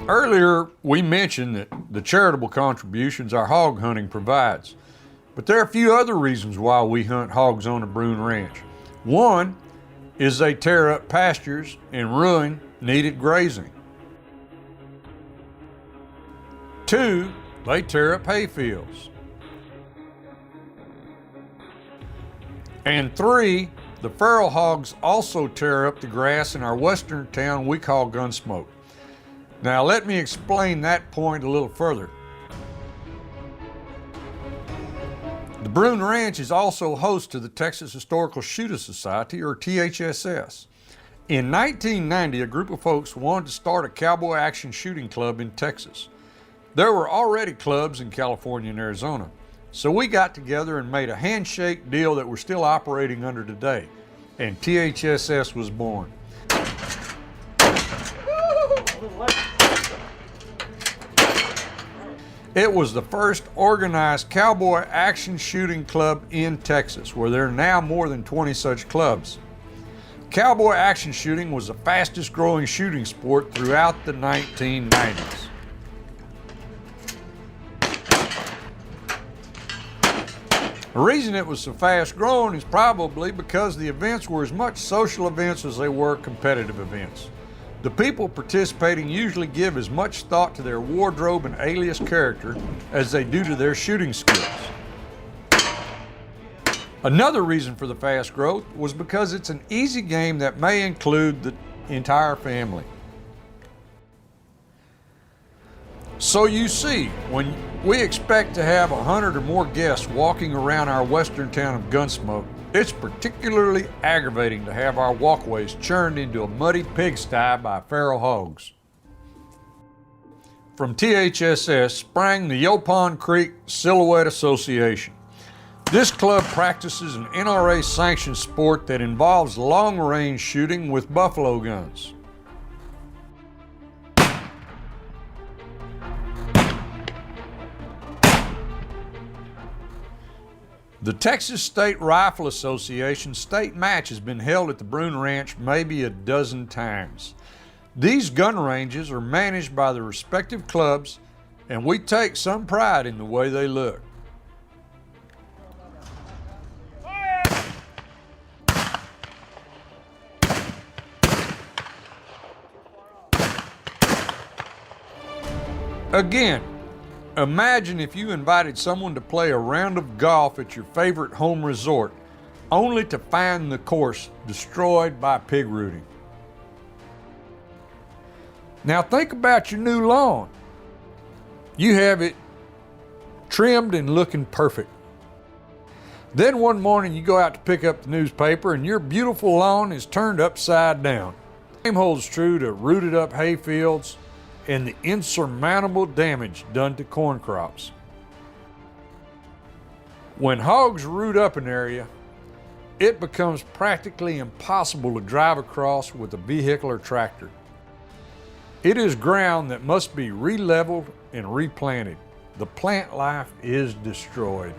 Earlier, we mentioned that the charitable contributions our hog hunting provides, but there are a few other reasons why we hunt hogs on the Bruin Ranch. One is they tear up pastures and ruin needed grazing. Two, they tear up hay fields. And three, the feral hogs also tear up the grass in our western town we call Gunsmoke. Now let me explain that point a little further. The Bruin Ranch is also host to the Texas Historical Shooter Society, or THSS. In 1990, a group of folks wanted to start a cowboy action shooting club in Texas. There were already clubs in California and Arizona, so we got together and made a handshake deal that we're still operating under today, and THSS was born. It was the first organized cowboy action shooting club in Texas, where there are now more than 20 such clubs. Cowboy action shooting was the fastest growing shooting sport throughout the 1990s. The reason it was so fast growing is probably because the events were as much social events as they were competitive events. The people participating usually give as much thought to their wardrobe and alias character as they do to their shooting skills. Another reason for the fast growth was because it's an easy game that may include the entire family. So you see, when we expect to have 100 or more guests walking around our western town of Gunsmoke, it's particularly aggravating to have our walkways churned into a muddy pigsty by feral hogs. From THSS sprang the Yaupon Creek Silhouette Association. This club practices an NRA-sanctioned sport that involves long-range shooting with buffalo guns. The Texas State Rifle Association state match has been held at the Bruin Ranch maybe a dozen times. These gun ranges are managed by the respective clubs, and we take some pride in the way they look. Again, imagine if you invited someone to play a round of golf at your favorite home resort, only to find the course destroyed by pig rooting. Now think about your new lawn. You have it trimmed and looking perfect. Then one morning you go out to pick up the newspaper and your beautiful lawn is turned upside down. The same holds true to rooted up hay fields and the insurmountable damage done to corn crops. When hogs root up an area, it becomes practically impossible to drive across with a vehicle or tractor. It is ground that must be re-leveled and replanted. The plant life is destroyed.